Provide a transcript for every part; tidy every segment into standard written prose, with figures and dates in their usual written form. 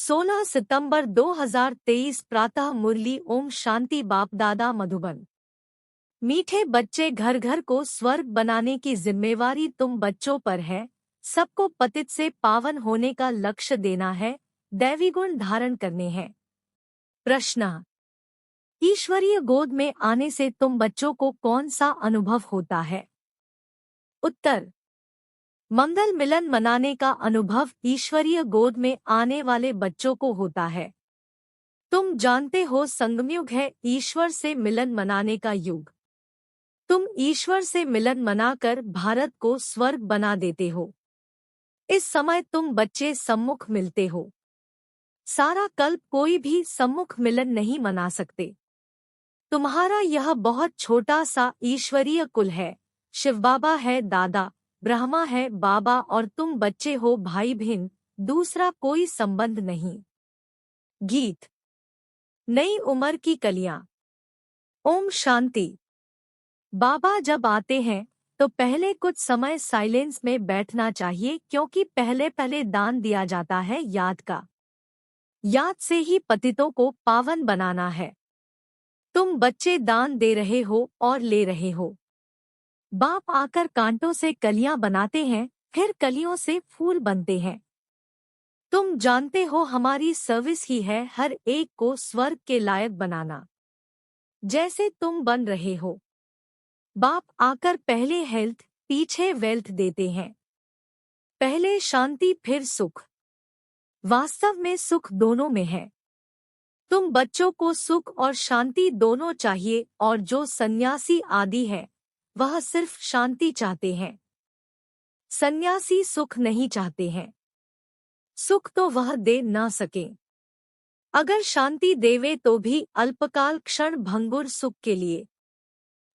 16 सितंबर 2023 प्रातः मुरली ओम शांति बाप दादा मधुबन। मीठे बच्चे, घर घर को स्वर्ग बनाने की जिम्मेवारी तुम बच्चों पर है। सबको पतित से पावन होने का लक्ष्य देना है, दैवी गुण धारण करने हैं। प्रश्न: ईश्वरीय गोद में आने से तुम बच्चों को कौन सा अनुभव होता है? उत्तर: मंगल मिलन मनाने का अनुभव ईश्वरीय गोद में आने वाले बच्चों को होता है। तुम जानते हो, संगमयुग है ईश्वर से मिलन मनाने का युग। तुम ईश्वर से मिलन मनाकर भारत को स्वर्ग बना देते हो। इस समय तुम बच्चे सम्मुख मिलते हो। सारा कल्प कोई भी सम्मुख मिलन नहीं मना सकते। तुम्हारा यह बहुत छोटा सा ईश्वरीय कुल है। शिव बाबा है दादा, ब्रह्मा है बाबा और तुम बच्चे हो भाई बहन, दूसरा कोई संबंध नहीं। गीत। नई उम्र की कलियां। ओम शांति। बाबा जब आते हैं तो पहले कुछ समय साइलेंस में बैठना चाहिए, क्योंकि पहले पहले दान दिया जाता है याद का। याद से ही पतितों को पावन बनाना है। तुम बच्चे दान दे रहे हो और ले रहे हो। बाप आकर कांटों से कलियां बनाते हैं, फिर कलियों से फूल बनते हैं। तुम जानते हो, हमारी सर्विस ही है हर एक को स्वर्ग के लायक बनाना, जैसे तुम बन रहे हो। बाप आकर पहले हेल्थ, पीछे वेल्थ देते हैं। पहले शांति फिर सुख। वास्तव में सुख दोनों में है। तुम बच्चों को सुख और शांति दोनों चाहिए, और जो सन्यासी आदि है वह सिर्फ शांति चाहते हैं। सन्यासी सुख नहीं चाहते हैं। सुख तो वह दे ना सके। अगर शांति देवे तो भी अल्पकाल क्षण भंगुर सुख के लिए।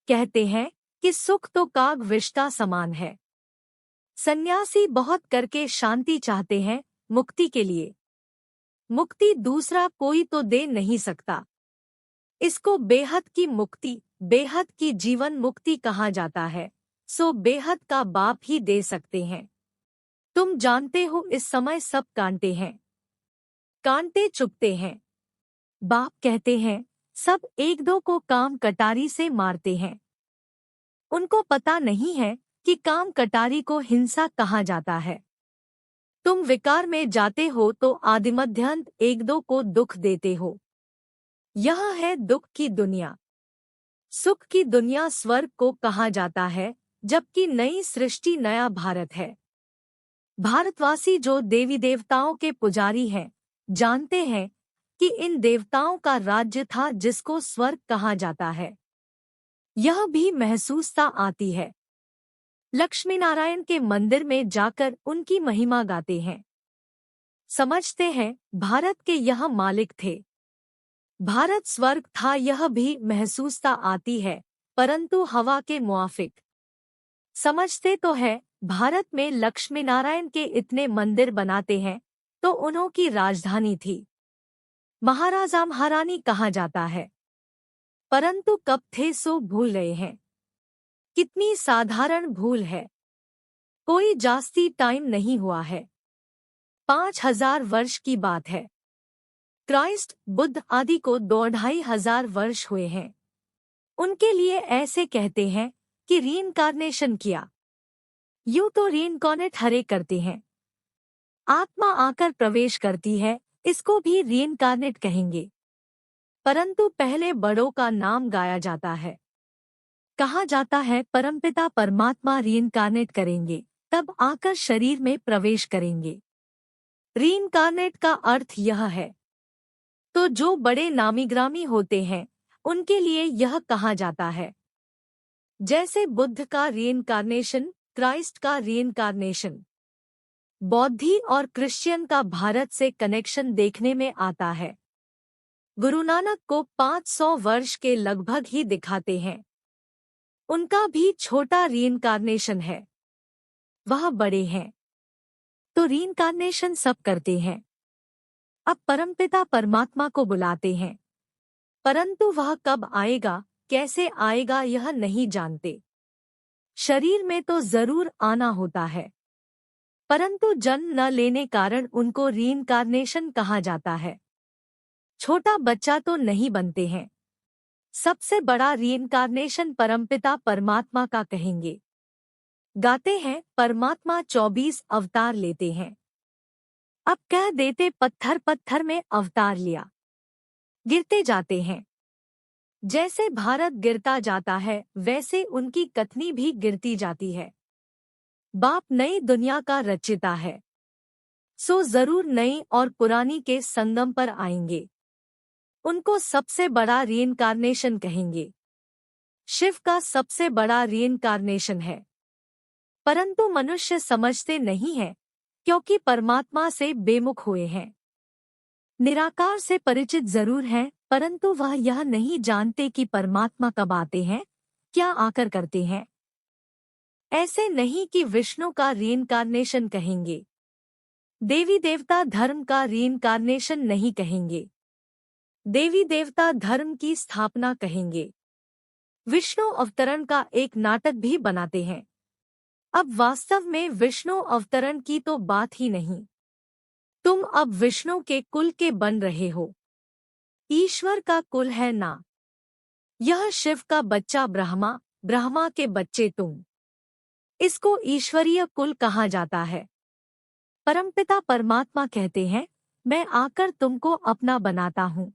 कहते हैं कि सुख तो काग विष्टा समान है। सन्यासी बहुत करके शांति चाहते हैं मुक्ति के लिए। मुक्ति दूसरा कोई तो दे नहीं सकता। इसको बेहद की मुक्ति, बेहद की जीवन मुक्ति कहा जाता है। सो बेहद का बाप ही दे सकते हैं। तुम जानते हो, इस समय सब कांटे हैं। कांटे चुभते हैं। बाप कहते हैं सब एक दो को काम कटारी से मारते हैं। उनको पता नहीं है कि काम कटारी को हिंसा कहा जाता है। तुम विकार में जाते हो तो आदिमध्यांत एक दो को दुख देते हो। यह है दुख की दुनिया। सुख की दुनिया स्वर्ग को कहा जाता है, जबकि नई सृष्टि नया भारत है। भारतवासी जो देवी देवताओं के पुजारी हैं, जानते हैं कि इन देवताओं का राज्य था जिसको स्वर्ग कहा जाता है। यह भी महसूसता आती है। लक्ष्मी नारायण के मंदिर में जाकर उनकी महिमा गाते हैं। समझते हैं भारत के यह मालिक थे। भारत स्वर्ग था, यह भी महसूसता आती है, परंतु हवा के मुआफिक। समझते तो है भारत में लक्ष्मी नारायण के इतने मंदिर बनाते हैं तो उन्हों की राजधानी थी। महाराजा महारानी कहा जाता है, परंतु कब थे सो भूल गए हैं। कितनी साधारण भूल है। कोई जास्ती टाइम नहीं हुआ है। 5000 वर्ष की बात है। क्राइस्ट, बुद्ध आदि को 2500 वर्ष हुए हैं। उनके लिए ऐसे कहते हैं कि रीइंकार्नेशन किया। यूं तो रीइंकार्नेट हरे करते हैं। आत्मा आकर प्रवेश करती है, इसको भी रीइंकार्नेट कहेंगे। परंतु पहले बड़ों का नाम गाया जाता है। कहा जाता है परमपिता परमात्मा रीइंकार्नेट करेंगे, तब आकर शरीर में प्रवेश करेंगे। रीइंकार्नेट का अर्थ यह है। तो जो बड़े नामीग्रामी होते हैं उनके लिए यह कहा जाता है। जैसे बुद्ध का रीइंकार्नेशन, क्राइस्ट का रीइंकार्नेशन। बौद्धी और क्रिश्चियन का भारत से कनेक्शन देखने में आता है। गुरु नानक को 500 वर्ष के लगभग ही दिखाते हैं। उनका भी छोटा रीइंकार्नेशन है। वह बड़े हैं तो रीइंकार्नेशन सब करते हैं। अब परमपिता परमात्मा को बुलाते हैं, परंतु वह कब आएगा, कैसे आएगा, यह नहीं जानते। शरीर में तो जरूर आना होता है। परंतु जन्म न लेने कारण उनको रीइंकार्नेशन कहा जाता है। छोटा बच्चा तो नहीं बनते हैं। सबसे बड़ा रीइंकार्नेशन परमपिता परमात्मा का कहेंगे। गाते हैं परमात्मा 24 अवतार लेते हैं। अब कह देते पत्थर पत्थर में अवतार लिया। गिरते जाते हैं। जैसे भारत गिरता जाता है वैसे उनकी कथनी भी गिरती जाती है। बाप नई दुनिया का रचिता है, सो जरूर नई और पुरानी के संगम पर आएंगे। उनको सबसे बड़ा रीइंकार्नेशन कहेंगे। शिव का सबसे बड़ा रीइंकार्नेशन है, परंतु मनुष्य समझते नहीं है क्योंकि परमात्मा से बेमुख हुए हैं। निराकार से परिचित जरूर हैं, परंतु वह यह नहीं जानते कि परमात्मा कब आते हैं, क्या आकर करते हैं। ऐसे नहीं कि विष्णु का रीइंकार्नेशन कहेंगे, देवी देवता धर्म का रीइंकार्नेशन नहीं कहेंगे, देवी देवता धर्म की स्थापना कहेंगे। विष्णु अवतरण का एक नाटक भी बनाते हैं। अब वास्तव में विष्णु अवतरण की तो बात ही नहीं। तुम अब विष्णु के कुल के बन रहे हो, ईश्वर का कुल है ना। यह शिव का बच्चा ब्रह्मा, ब्रह्मा के बच्चे तुम। इसको ईश्वरीय कुल कहा जाता है। परमपिता परमात्मा कहते हैं, मैं आकर तुमको अपना बनाता हूँ।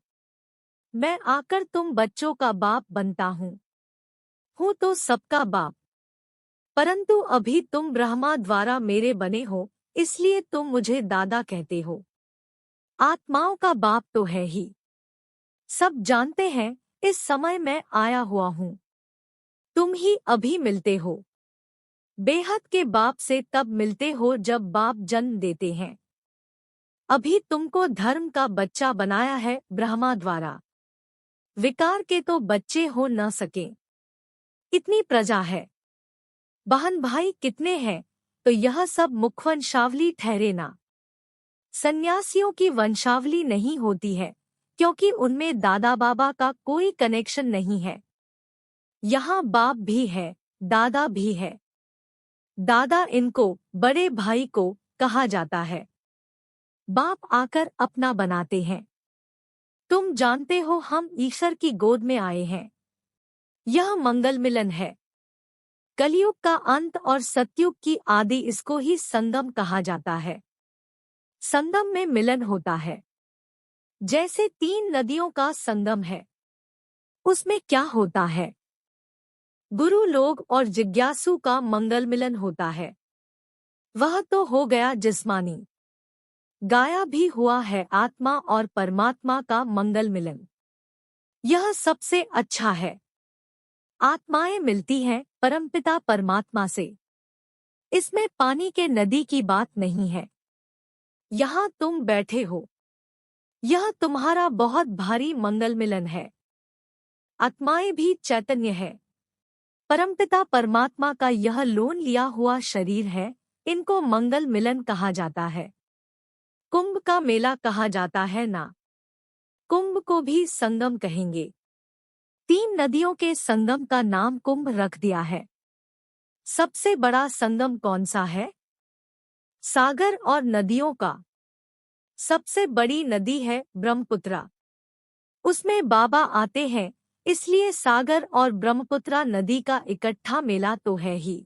मैं आकर तुम बच्चों का बाप बनता हूँ तो सबका बाप। परंतु अभी तुम ब्रह्मा द्वारा मेरे बने हो, इसलिए तुम मुझे दादा कहते हो। आत्माओं का बाप तो है ही। सब जानते हैं इस समय मैं आया हुआ हूँ। तुम ही अभी मिलते हो। बेहद के बाप से तब मिलते हो जब बाप जन्म देते हैं। अभी तुमको धर्म का बच्चा बनाया है ब्रह्मा द्वारा। विकार के तो बच्चे हो न सके। इतनी प्रजा है, बहन भाई कितने हैं, तो यह सब मुखवंशावली ठहरे ना। सन्यासियों की वंशावली नहीं होती है, क्योंकि उनमें दादा बाबा का कोई कनेक्शन नहीं है। यहाँ बाप भी है, दादा भी है। दादा इनको, बड़े भाई को कहा जाता है। बाप आकर अपना बनाते हैं। तुम जानते हो हम ईश्वर की गोद में आए हैं। यह मंगल मिलन है। कलयुग का अंत और सतयुग की आदि, इसको ही संगम कहा जाता है। संगम में मिलन होता है। जैसे 3 नदियों का संगम है, उसमें क्या होता है? गुरु लोग और जिज्ञासु का मंगल मिलन होता है। वह तो हो गया जिस्मानी। गाया भी हुआ है आत्मा और परमात्मा का मंगल मिलन। यह सबसे अच्छा है। आत्माएं मिलती हैं परमपिता परमात्मा से। इसमें पानी के नदी की बात नहीं है। यहाँ तुम बैठे हो, यह तुम्हारा बहुत भारी मंगल मिलन है। आत्माएं भी चैतन्य है। परमपिता परमात्मा का यह लोन लिया हुआ शरीर है, इनको मंगल मिलन कहा जाता है। कुंभ का मेला कहा जाता है ना। कुंभ को भी संगम कहेंगे। 3 नदियों के संगम का नाम कुंभ रख दिया है। सबसे बड़ा संगम कौन सा है? सागर और नदियों का सबसे बड़ी नदी है ब्रह्मपुत्रा। उसमें बाबा आते हैं, इसलिए सागर और ब्रह्मपुत्रा नदी का इकट्ठा मेला तो है ही।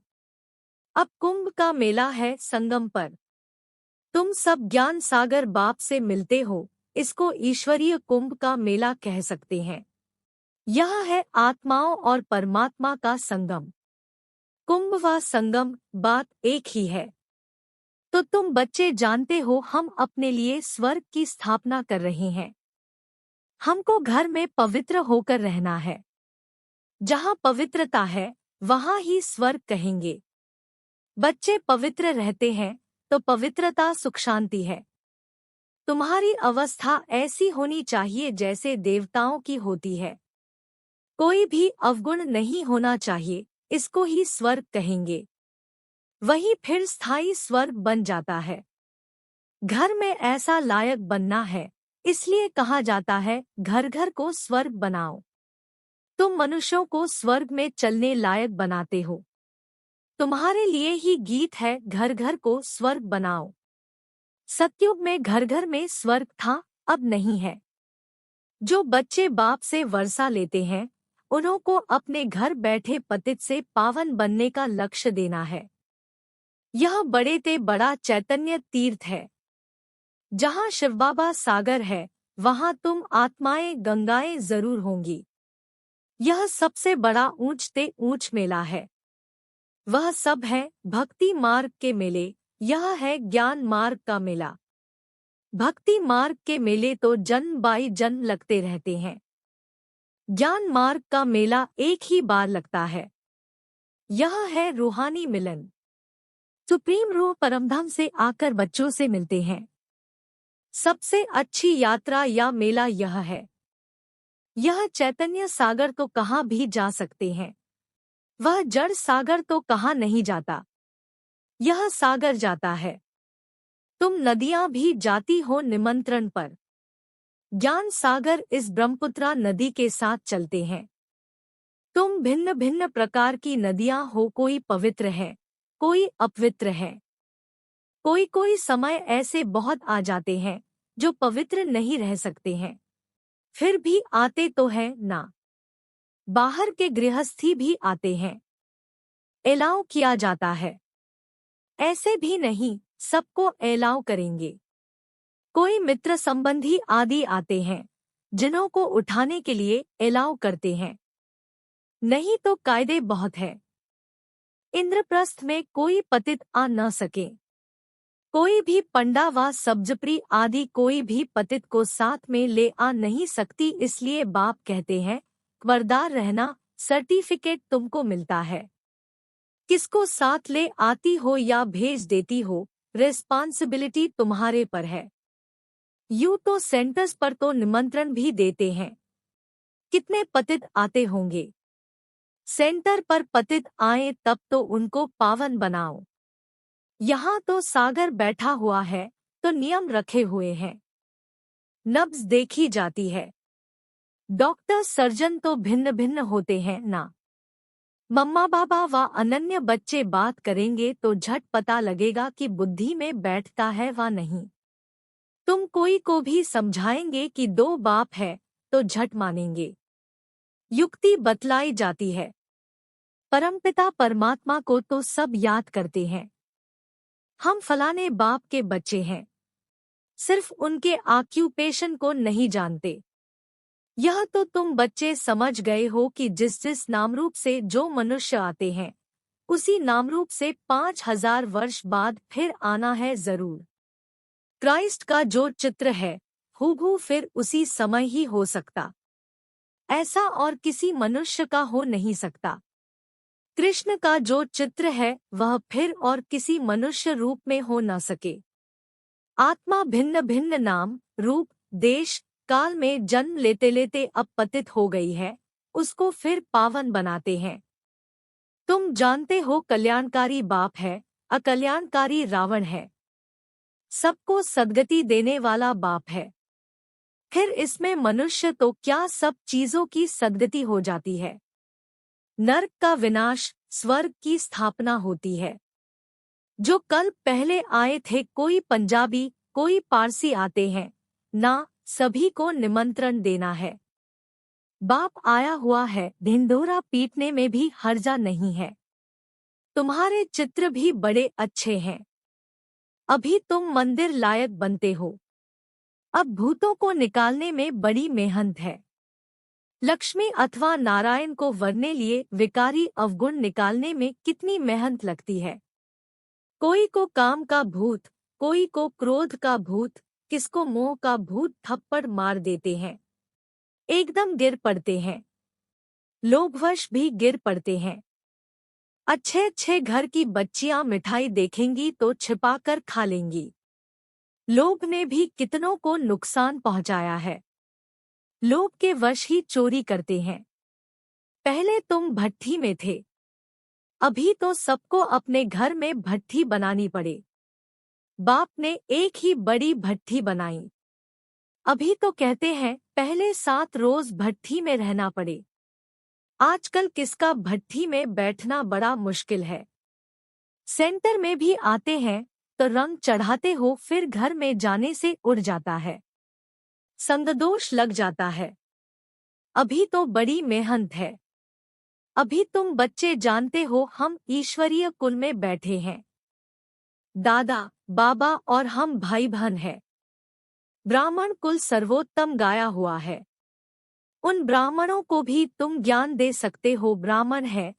अब कुंभ का मेला है संगम पर। तुम सब ज्ञान सागर बाप से मिलते हो, इसको ईश्वरीय कुंभ का मेला कह सकते हैं। यह है आत्माओं और परमात्मा का संगम। कुंभ व संगम बात एक ही है। तो तुम बच्चे जानते हो हम अपने लिए स्वर्ग की स्थापना कर रहे हैं। हमको घर में पवित्र होकर रहना है। जहाँ पवित्रता है वहाँ ही स्वर्ग कहेंगे। बच्चे पवित्र रहते हैं तो पवित्रता सुख शांति है। तुम्हारी अवस्था ऐसी होनी चाहिए जैसे देवताओं की होती है। कोई भी अवगुण नहीं होना चाहिए, इसको ही स्वर्ग कहेंगे। वही फिर स्थायी स्वर्ग बन जाता है। घर में ऐसा लायक बनना है, इसलिए कहा जाता है घर घर को स्वर्ग बनाओ। तुम मनुष्यों को स्वर्ग में चलने लायक बनाते हो। तुम्हारे लिए ही गीत है, घर घर को स्वर्ग बनाओ। सतयुग में घर घर में स्वर्ग था, अब नहीं है। जो बच्चे बाप से वर्षा लेते हैं, उन्हों को अपने घर बैठे पतित से पावन बनने का लक्ष्य देना है। यह बड़े ते बड़ा चैतन्य तीर्थ है। जहाँ शिव बाबा सागर है, वहाँ तुम आत्माएं गंगाएं जरूर होंगी। यह सबसे बड़ा ऊंच ते ऊंच मेला है। वह सब है भक्ति मार्ग के मेले, यह है ज्ञान मार्ग का मेला। भक्ति मार्ग के मेले तो जन्म बाई जन्म लगते रहते हैं। ज्ञान मार्ग का मेला एक ही बार लगता है। यह है रूहानी मिलन। सुप्रीम रूह परमधाम से आकर बच्चों से मिलते हैं। सबसे अच्छी यात्रा या मेला यह है। यह चैतन्य सागर तो कहाँ भी जा सकते हैं, वह जड़ सागर तो कहाँ नहीं जाता। यह सागर जाता है। तुम नदियां भी जाती हो निमंत्रण पर। ज्ञान सागर इस ब्रह्मपुत्रा नदी के साथ चलते हैं। तुम भिन्न भिन्न प्रकार की नदियां हो, कोई पवित्र है, कोई अपवित्र है। कोई कोई समय ऐसे बहुत आ जाते हैं जो पवित्र नहीं रह सकते हैं, फिर भी आते तो है ना। बाहर के गृहस्थी भी आते हैं, एलाव किया जाता है। ऐसे भी नहीं सबको एलाव करेंगे। कोई मित्र संबंधी आदि आते हैं, जिन्हों को उठाने के लिए एलाव करते हैं। नहीं तो कायदे बहुत है। इंद्रप्रस्थ में कोई पतित आ न सके। कोई भी पंडा व सब्जप्री आदि कोई भी पतित को साथ में ले आ नहीं सकती। इसलिए बाप कहते हैं, खबरदार रहना, सर्टिफिकेट तुमको मिलता है। किसको साथ ले आती हो या भेज देती हो, रिस्पॉन्सिबिलिटी तुम्हारे पर है। यूं तो सेंटर्स पर तो निमंत्रण भी देते हैं। कितने पतित आते होंगे। सेंटर पर पतित आए तब तो उनको पावन बनाओ। यहाँ तो सागर बैठा हुआ है, तो नियम रखे हुए हैं। नब्ज देखी जाती है। डॉक्टर सर्जन तो भिन्न भिन्न होते हैं ना। मम्मा बाबा व अनन्य बच्चे बात करेंगे तो झट पता लगेगा कि बुद्धि में बैठता है व नहीं। तुम कोई को भी समझाएंगे कि दो बाप है तो झट मानेंगे। युक्ति बतलाई जाती है। परमपिता परमात्मा को तो सब याद करते हैं। हम फलाने बाप के बच्चे हैं, सिर्फ उनके ऑक्यूपेशन को नहीं जानते। यह तो तुम बच्चे समझ गए हो कि जिस जिस नामरूप से जो मनुष्य आते हैं, उसी नामरूप से 5000 वर्ष बाद फिर आना है जरूर। क्राइस्ट का जो चित्र है, हूबहू फिर उसी समय ही हो सकता। ऐसा और किसी मनुष्य का हो नहीं सकता। कृष्ण का जो चित्र है, वह फिर और किसी मनुष्य रूप में हो न सके। आत्मा भिन्न भिन्न नाम, रूप, देश, काल में जन्म लेते लेते अब पतित हो गई है, उसको फिर पावन बनाते हैं। तुम जानते हो कल्याणकारी बाप है, अकल्याणकारी रावण है। सबको सद्गति देने वाला बाप है। फिर इसमें मनुष्य तो क्या, सब चीजों की सद्गति हो जाती है। नरक का विनाश, स्वर्ग की स्थापना होती है। जो कल पहले आए थे, कोई पंजाबी कोई पारसी आते हैं ना, सभी को निमंत्रण देना है। बाप आया हुआ है, ढिंढोरा पीटने में भी हर्जा नहीं है। तुम्हारे चित्र भी बड़े अच्छे हैं। अभी तुम मंदिर लायक बनते हो। अब भूतों को निकालने में बड़ी मेहनत है। लक्ष्मी अथवा नारायण को वरने लिए विकारी अवगुण निकालने में कितनी मेहनत लगती है। कोई को काम का भूत, कोई को क्रोध का भूत, किसको मोह का भूत थप्पड़ मार देते हैं, एकदम गिर पड़ते हैं। लोभवश भी गिर पड़ते हैं। अच्छे अच्छे घर की बच्चियां मिठाई देखेंगी तो छिपाकर खा लेंगी। लोभ ने भी कितनों को नुकसान पहुंचाया है। लोभ के वश ही चोरी करते हैं। पहले तुम भट्ठी में थे, अभी तो सबको अपने घर में भट्ठी बनानी पड़े। बाप ने एक ही बड़ी भट्ठी बनाई। अभी तो कहते हैं पहले 7 रोज भट्ठी में रहना पड़े। आजकल किसका भट्ठी में बैठना बड़ा मुश्किल है। सेंटर में भी आते हैं तो रंग चढ़ाते हो, फिर घर में जाने से उड़ जाता है, संगदोष लग जाता है। अभी तो बड़ी मेहनत है। अभी तुम बच्चे जानते हो हम ईश्वरीय कुल में बैठे हैं, दादा बाबा और हम भाई बहन हैं। ब्राह्मण कुल सर्वोत्तम गाया हुआ है। उन ब्राह्मणों को भी तुम ज्ञान दे सकते हो। ब्राह्मण है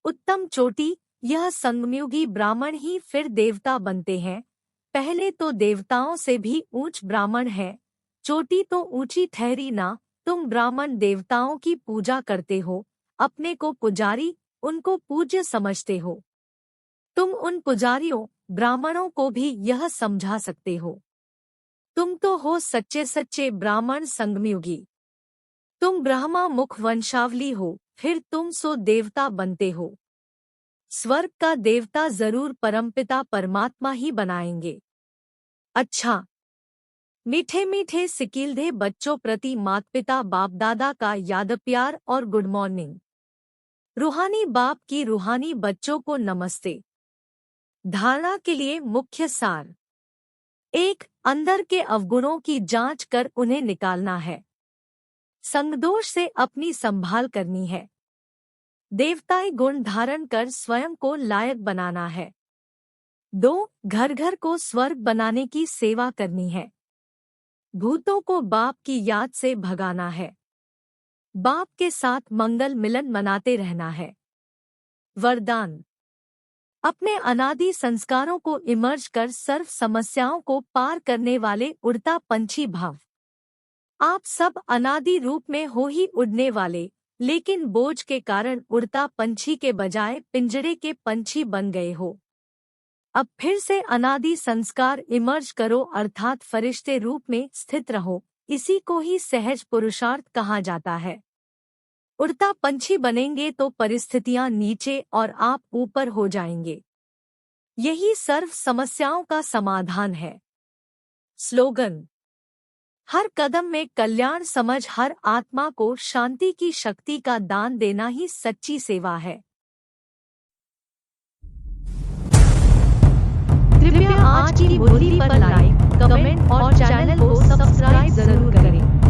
उत्तम चोटी, यह संगमयुगी ब्राह्मण ही फिर देवता बनते हैं। पहले तो देवताओं से भी ऊंच ब्राह्मण है, चोटी तो ऊंची ठहरी ना। तुम ब्राह्मण देवताओं की पूजा करते हो, अपने को पुजारी, उनको पूज्य समझते हो। तुम उन पुजारियों ब्राह्मणों को भी यह समझा सकते हो। तुम तो हो सच्चे सच्चे ब्राह्मण संगमयुगी। तुम ब्रह्मा मुख वंशावली हो, फिर तुम सो देवता बनते हो। स्वर्ग का देवता जरूर परमपिता परमात्मा ही बनाएंगे। अच्छा, मीठे मीठे सिकीलधे बच्चों प्रति माता पिता बाप दादा का याद प्यार और गुड मॉर्निंग। रूहानी बाप की रूहानी बच्चों को नमस्ते। धारणा के लिए मुख्य सार: 1. अंदर के अवगुणों की जांच कर उन्हें निकालना है। संगदोष से अपनी संभाल करनी है। देवताई गुण धारण कर स्वयं को लायक बनाना है। 2. घर घर को स्वर्ग बनाने की सेवा करनी है। भूतों को बाप की याद से भगाना है। बाप के साथ मंगल मिलन मनाते रहना है। वरदान: अपने अनादि संस्कारों को इमर्ज कर सर्व समस्याओं को पार करने वाले उड़ता पंछी भाव। आप सब अनादि रूप में हो ही उड़ने वाले, लेकिन बोझ के कारण उड़ता पंछी के बजाय पिंजरे के पंछी बन गए हो। अब फिर से अनादि संस्कार इमर्ज करो, अर्थात फरिश्ते रूप में स्थित रहो। इसी को ही सहज पुरुषार्थ कहा जाता है। उड़ता पंछी बनेंगे तो परिस्थितियां नीचे और आप ऊपर हो जाएंगे। यही सर्व समस्याओं का समाधान है। स्लोगन: हर कदम में कल्याण समझ, हर आत्मा को शांति की शक्ति का दान देना ही सच्ची सेवा है। कृपया आज की मुरली पर लाइक, कमेंट और चैनल को सब्सक्राइब जरूर करें।